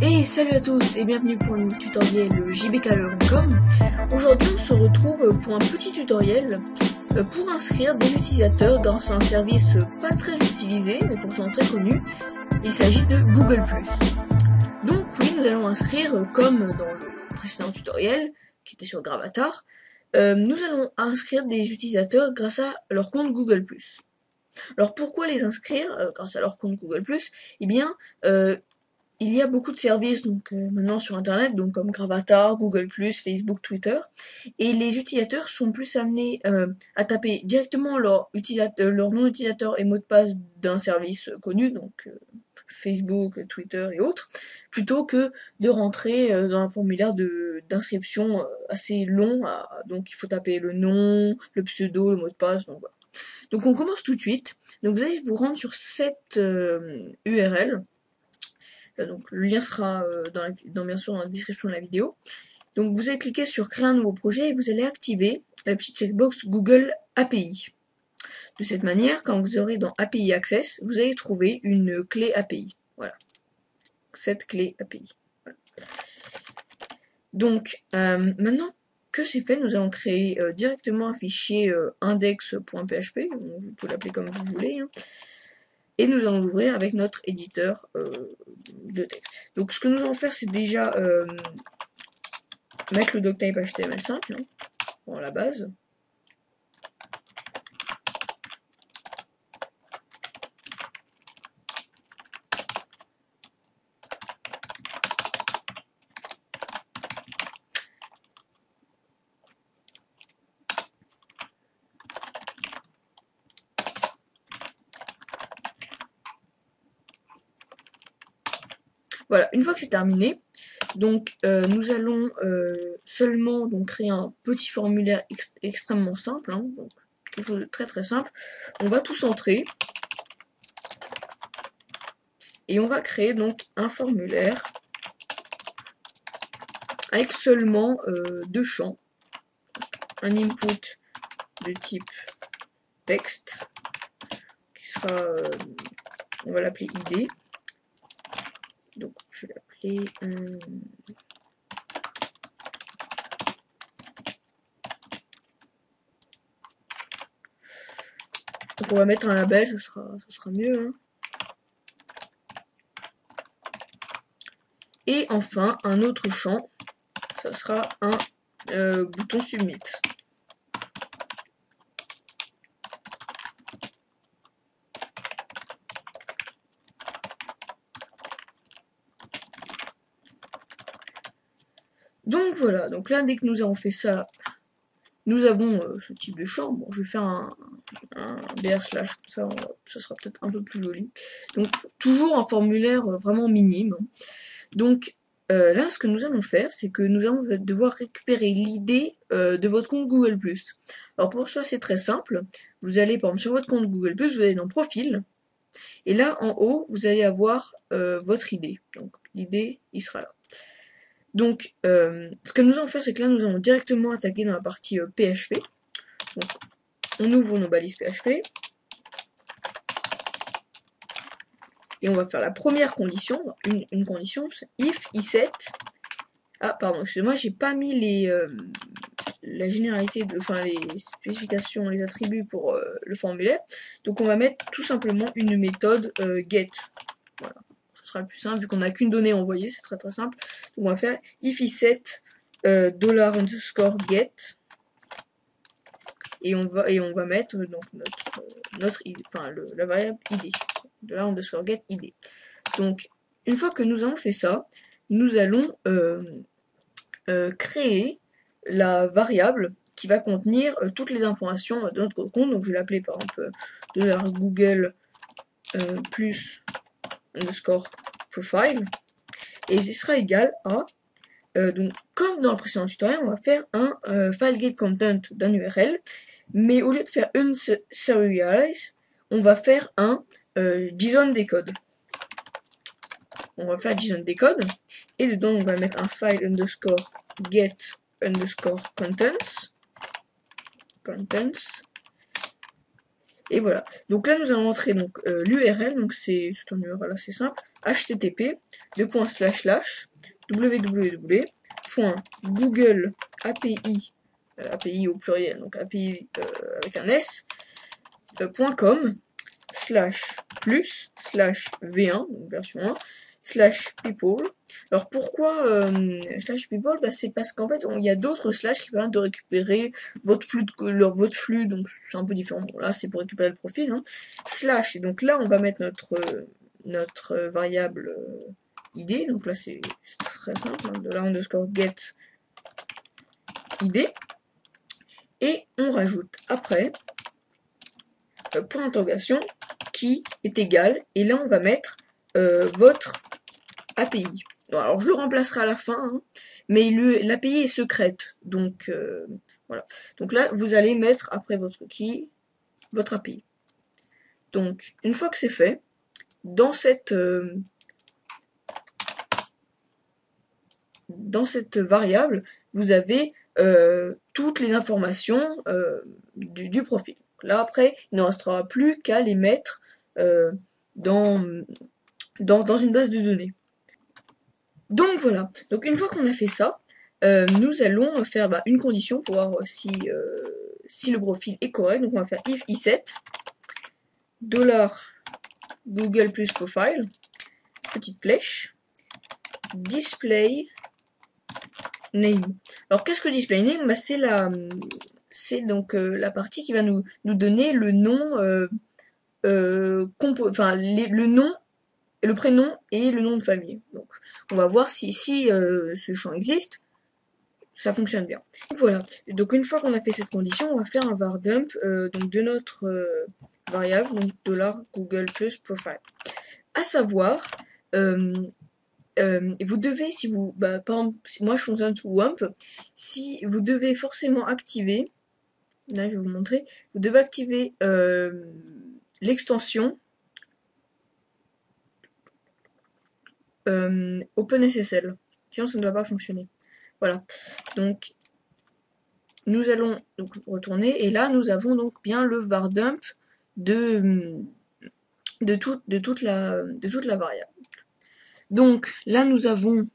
Et salut à tous et bienvenue pour un tutoriel jbcaler.com. Aujourd'hui on se retrouve pour un petit tutoriel pour inscrire des utilisateurs dans un service pas très utilisé mais pourtant très connu. Il s'agit de Google+. Donc oui, nous allons inscrire comme dans le précédent tutoriel qui était sur Gravatar. Nous allons inscrire des utilisateurs grâce à leur compte Google+. Alors pourquoi les inscrire grâce à leur compte Google+? Eh bien, il y a beaucoup de services maintenant sur internet, donc comme Gravatar, Google+, Facebook, Twitter, et les utilisateurs sont plus amenés à taper directement leur nom d'utilisateur et mot de passe d'un service connu, donc Facebook, Twitter et autres, plutôt que de rentrer dans un formulaire d'inscription assez long, donc il faut taper le nom, le pseudo, le mot de passe, donc voilà. Donc on commence tout de suite. Donc vous allez vous rendre sur cette URL. Donc le lien sera bien sûr dans la description de la vidéo. Donc vous allez cliquer sur créer un nouveau projet et vous allez activer la petite checkbox Google API. De cette manière, quand vous aurez dans API Access, vous allez trouver une clé API. Voilà. Cette clé API. Voilà. Donc maintenant que c'est fait, nous allons créer directement un fichier index.php. Vous pouvez l'appeler comme vous voulez. Hein. Et nous allons l'ouvrir avec notre éditeur de texte. Donc ce que nous allons faire, c'est déjà mettre le doctype HTML5 hein, dans la base. Voilà, une fois que c'est terminé, donc nous allons seulement créer un petit formulaire extrêmement simple, hein, donc quelque chose de très très simple. On va tout centrer et on va créer donc un formulaire avec seulement deux champs, un input de type texte qui sera, on va l'appeler ID. Donc je vais l'appeler donc on va mettre un label, ce sera mieux. Hein. Et enfin un autre champ, ça sera un bouton submit. Donc voilà, donc là dès que nous avons fait ça, nous avons ce type de champ. Bon, je vais faire un br/, comme ça sera peut-être un peu plus joli. Donc toujours un formulaire vraiment minime. Donc là, ce que nous allons faire, c'est que nous allons devoir récupérer l'ID de votre compte Google+. Alors pour ça, c'est très simple. Vous allez, par exemple, sur votre compte Google+, vous allez dans Profil, et là, en haut, vous allez avoir votre ID. Donc l'ID, il sera là. Donc, ce que nous allons faire, c'est que là, nous allons directement attaquer dans la partie PHP. Donc, on ouvre nos balises PHP. Et on va faire la première condition, une condition, c'est if i7. Ah, pardon, excusez-moi, j'ai pas mis la généralité, les spécifications, les attributs pour le formulaire. Donc, on va mettre tout simplement une méthode get. Voilà. Ce sera le plus simple, vu qu'on n'a qu'une donnée envoyée, c'est très très simple. Donc on va faire if i7 $_get et on va mettre donc notre la variable id $_get id. Donc une fois que nous avons fait ça, nous allons créer la variable qui va contenir toutes les informations de notre compte. Donc je vais l'appeler par exemple $Google plus _profile et ce sera égal à donc comme dans le précédent tutoriel, on va faire un fileGetContent d'un URL, mais au lieu de faire un serialize, on va faire un JSON decode. On va faire JSON decode et dedans on va mettre un file _get_contents Et voilà. Donc là, nous allons entrer donc l'URL. Donc c'est un URL assez simple. http www.google.api API au pluriel, donc API avec un S, .com /plus/v1, donc version 1, /people. Alors pourquoi /people? Bah, c'est parce qu'en fait il y a d'autres slash qui permettent de récupérer votre flux, donc c'est un peu différent. Bon, là c'est pour récupérer le profil, hein. Slash, et donc là on va mettre notre variable id, donc là c'est très simple, hein, $_get id, et on rajoute après point d'interrogation qui est égal, et là on va mettre votre API. Bon, alors je le remplacerai à la fin, hein, mais l'API est secrète, donc voilà. Donc là vous allez mettre après votre key votre API. Donc une fois que c'est fait, dans cette variable, vous avez toutes les informations du profil. Là après, il ne restera plus qu'à les mettre dans une base de données. Donc voilà. Donc une fois qu'on a fait ça, nous allons faire une condition pour voir si le profil est correct. Donc on va faire if i7 $Google plus profile, petite flèche, display name. Alors qu'est-ce que display name? C'est donc la partie qui va nous donner le nom, le nom, le prénom et le nom de famille. Donc on va voir si ce champ existe, ça fonctionne bien. Voilà. Donc une fois qu'on a fait cette condition, on va faire un var dump donc de notre variable, donc $Google plus profile. À savoir, vous devez, si vous, par exemple, moi je fonctionne sous WAMP, si vous devez forcément activer, là je vais vous montrer, vous devez activer l'extension OpenSSL, sinon ça ne va pas fonctionner. Voilà, donc nous allons donc retourner, et là nous avons donc bien le var dump de toute la variable. Donc là nous avons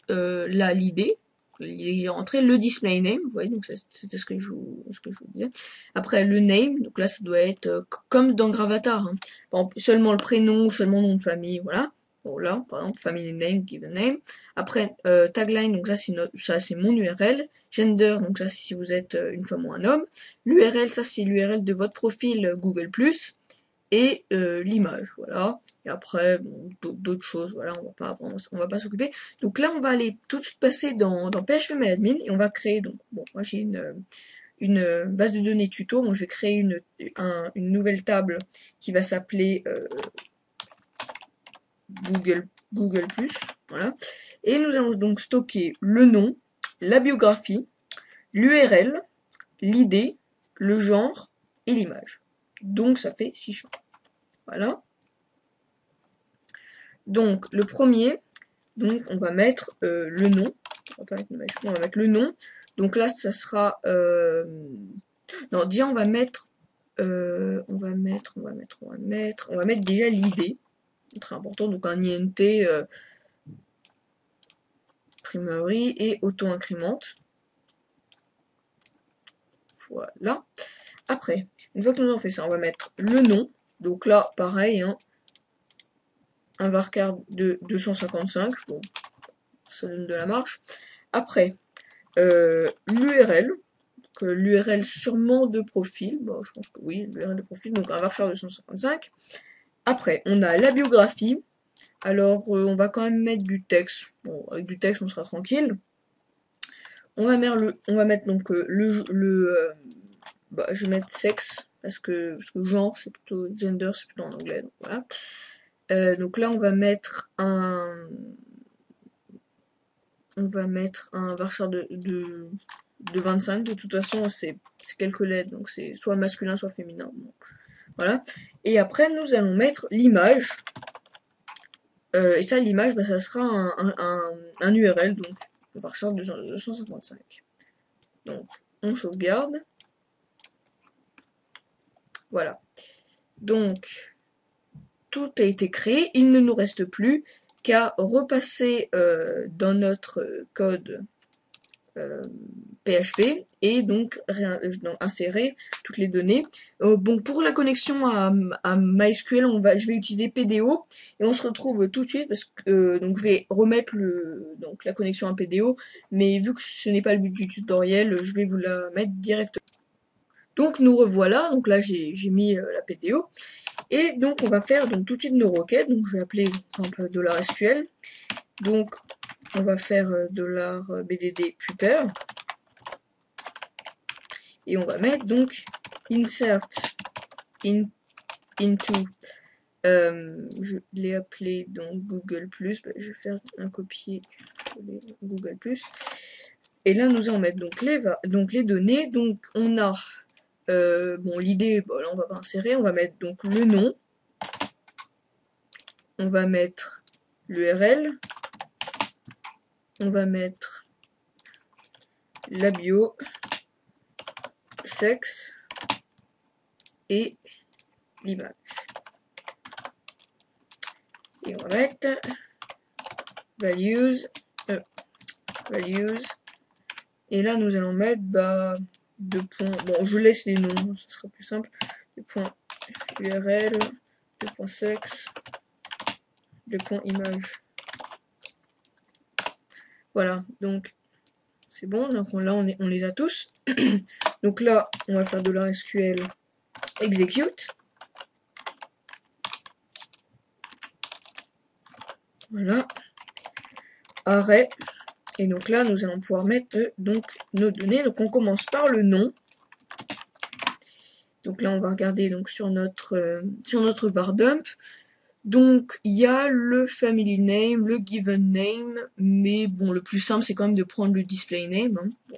l'id qui est rentré, le display name, vous voyez, donc c'était ce que je vous disais. Après le name, donc là ça doit être comme dans Gravatar, hein. Par exemple, seulement le prénom, seulement nom de famille, voilà. Bon là, par exemple, family name, given name. Après tagline, donc ça c'est mon URL. Gender, donc ça c'est si vous êtes une femme ou un homme. L'URL, ça c'est l'URL de votre profil Google+. Et l'image, voilà. Et après, bon, d'autres choses, voilà, on va pas s'occuper. Donc là, on va aller tout de suite passer dans PHPMyAdmin, et on va créer, donc, bon, moi j'ai une base de données tuto, donc je vais créer une nouvelle table qui va s'appeler Google+, voilà. Et nous allons donc stocker le nom, la biographie, l'URL, l'id, le genre et l'image. Donc ça fait 6 champs. Voilà. Donc le premier, donc on va mettre le nom. On va mettre le nom. Donc là, ça sera non, déjà on va mettre déjà l'id. Très important, donc un int primary et auto-incrémente. Voilà. Après, une fois que nous avons fait ça, on va mettre le nom. Donc là, pareil, hein, un varchar de 255. Bon, ça donne de la marge. Après, l'URL. L'URL sûrement de profil. Bon, je pense que oui, l'URL de profil. Donc un varchar de 255. Après, on a la biographie. Alors, on va quand même mettre du texte. Bon, avec du texte, on sera tranquille. On va mettre donc je vais mettre sexe parce que genre c'est plutôt gender, c'est plutôt en anglais. Donc voilà. Donc là, on va mettre un varchar de 25. De toute façon, c'est quelques lettres, donc c'est soit masculin, soit féminin. Donc, voilà. Et après, nous allons mettre l'image. Et ça, l'image, ça sera un URL, donc varchar de 255. Donc, on sauvegarde. Voilà. Donc, tout a été créé. Il ne nous reste plus qu'à repasser dans notre code PHP et donc insérer toutes les données. Bon, pour la connexion à MySQL, je vais utiliser PDO et on se retrouve tout de suite parce que donc je vais remettre la connexion à PDO, mais vu que ce n'est pas le but du tutoriel, je vais vous la mettre directement. Donc nous revoilà, donc là j'ai mis la PDO et donc on va faire donc tout de suite nos requêtes. Donc je vais appeler par exemple $SQL. Donc on va faire $BDD prepare. Et on va mettre donc insert into, je l'ai appelé donc Google+, je vais faire un copier Google+, et là nous allons mettre donc les données, donc on a, bon l'idée, bon là on va pas insérer, on va mettre donc le nom, on va mettre l'URL, on va mettre la bio, sexe et l'image. Et on va mettre values, et là nous allons mettre deux points, bon je laisse les noms, ce sera plus simple, deux points URL, deux points sexe, deux points image. Voilà, donc c'est bon, donc là on les a tous. Donc là on va faire $SQL execute. Voilà. Arrêt. Et donc là, nous allons pouvoir mettre donc nos données. Donc on commence par le nom. Donc là, on va regarder donc sur notre var dump. Donc il y a le family name, le given name, mais bon, le plus simple c'est quand même de prendre le display name. Hein. Bon,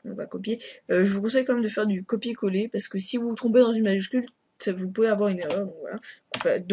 on va copier. Je vous conseille quand même de faire du copier-coller parce que si vous vous trompez dans une majuscule, vous pouvez avoir une erreur. Donc voilà. On fait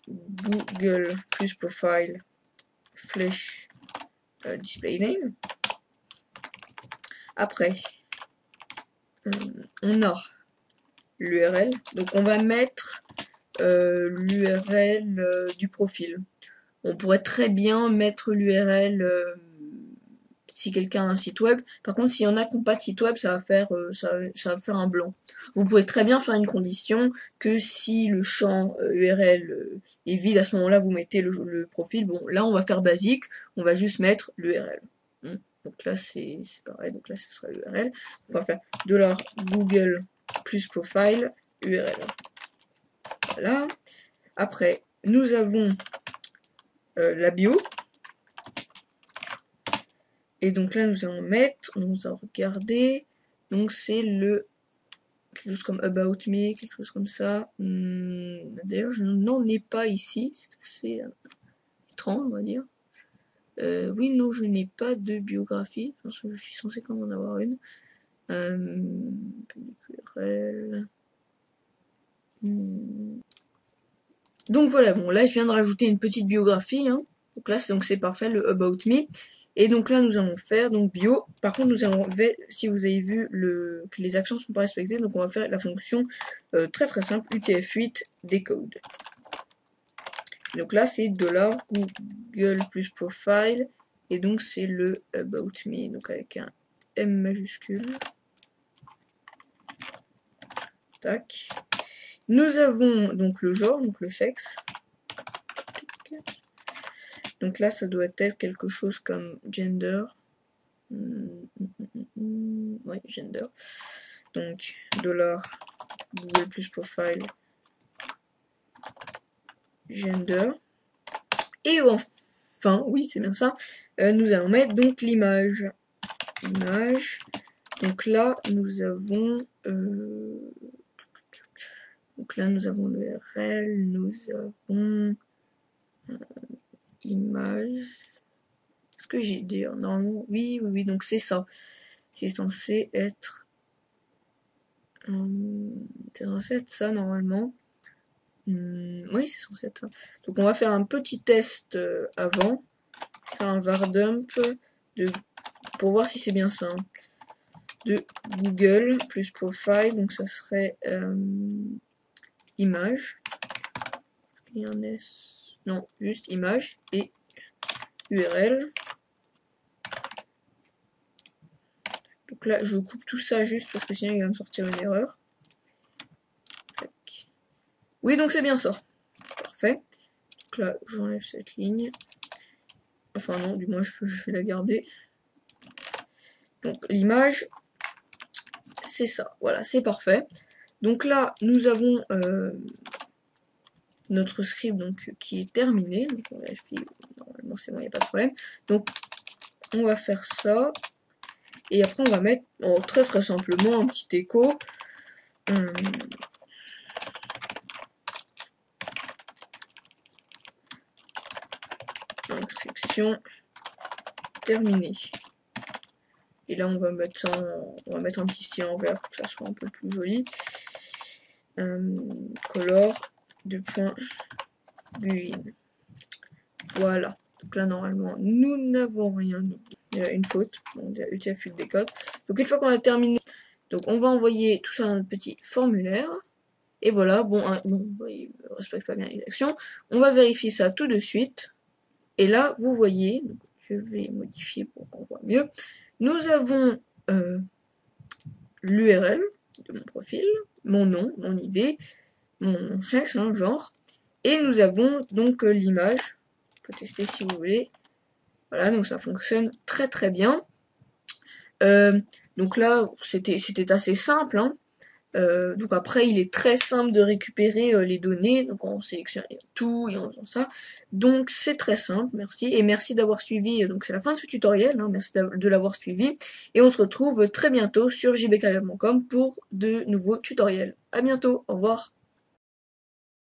Google plus profile flèche display name. Après, on a l'URL. Donc on va mettre l'URL du profil. On pourrait très bien mettre l'URL si quelqu'un a un site web. Par contre, s'il y en a qui n'ont pas de site web, ça va faire un blanc. Vous pouvez très bien faire une condition que si le champ URL est vide, à ce moment-là, vous mettez le profil. Bon, là, on va faire basique. On va juste mettre l'URL. Donc là, c'est pareil. Donc là, ce sera l'URL. On va faire $Google plus profile URL. Voilà. Après, nous avons la bio. Et donc là, nous allons regarder. Donc c'est quelque chose comme About Me, quelque chose comme ça. D'ailleurs, je n'en ai pas ici. C'est assez étrange, on va dire. Oui, non, je n'ai pas de biographie. Je suis censé quand même en avoir une. URL. Donc voilà, bon, là, je viens de rajouter une petite biographie. Hein. Donc là, c'est parfait, le About Me. Et donc là, nous allons faire donc bio. Par contre, nous allons, si vous avez vu que les actions ne sont pas respectées, donc on va faire la fonction très très simple, UTF-8 decode. Donc là, c'est $Google plus profile. Et donc, c'est le About Me, donc avec un M majuscule. Tac. Nous avons donc le genre, donc le sexe. Donc là, ça doit être quelque chose comme gender. Oui, gender. Donc, $Google plus profile gender. Et enfin, oui, c'est bien ça, nous allons mettre donc l'image. Donc là, nous avons l'URL, nous avons image. Est-ce que j'ai dit normalement? Oui, donc c'est ça. C'est censé être ça normalement. Oui, c'est censé être ça. Donc on va faire un petit test avant. Faire un var dump pour voir si c'est bien ça. Hein. de Google plus profile, donc ça serait image. Il y en a, non, juste image et URL. Donc là, je coupe tout ça juste parce que sinon il va me sortir une erreur. Tac. Oui, donc c'est bien ça. Parfait. Donc là, j'enlève cette ligne. Enfin non, du moins je vais la garder. Donc l'image, c'est ça. Voilà, c'est parfait. Donc là, nous avons notre script donc, qui est terminé. Donc on vérifie, normalement c'est bon, il n'y a pas de problème. Donc on va faire ça. Et après on va mettre très simplement un petit écho. Inscription terminée. Et là on va mettre ça on va mettre un petit stylo en vert pour que ça soit un peu plus joli. Color de point Boolean. Voilà. Donc là normalement nous n'avons rien. Il y a une faute. On a UTF-8 des codes. Donc une fois qu'on a terminé, donc on va envoyer tout ça dans notre petit formulaire. Et voilà, bon, il ne respecte pas bien les actions. On va vérifier ça tout de suite. Et là, vous voyez, donc je vais modifier pour qu'on voit mieux. Nous avons l'URL de mon profil, mon nom, mon ID, mon sexe, genre. Et nous avons donc l'image. On peut tester si vous voulez. Voilà, donc ça fonctionne très bien. Donc là, c'était assez simple, hein. Donc après, il est très simple de récupérer les données, donc on sélectionne tout et en faisant ça. Donc c'est très simple, merci. Et merci d'avoir suivi, donc c'est la fin de ce tutoriel, hein, merci de l'avoir suivi. Et on se retrouve très bientôt sur jbklab.com pour de nouveaux tutoriels. À bientôt, au revoir.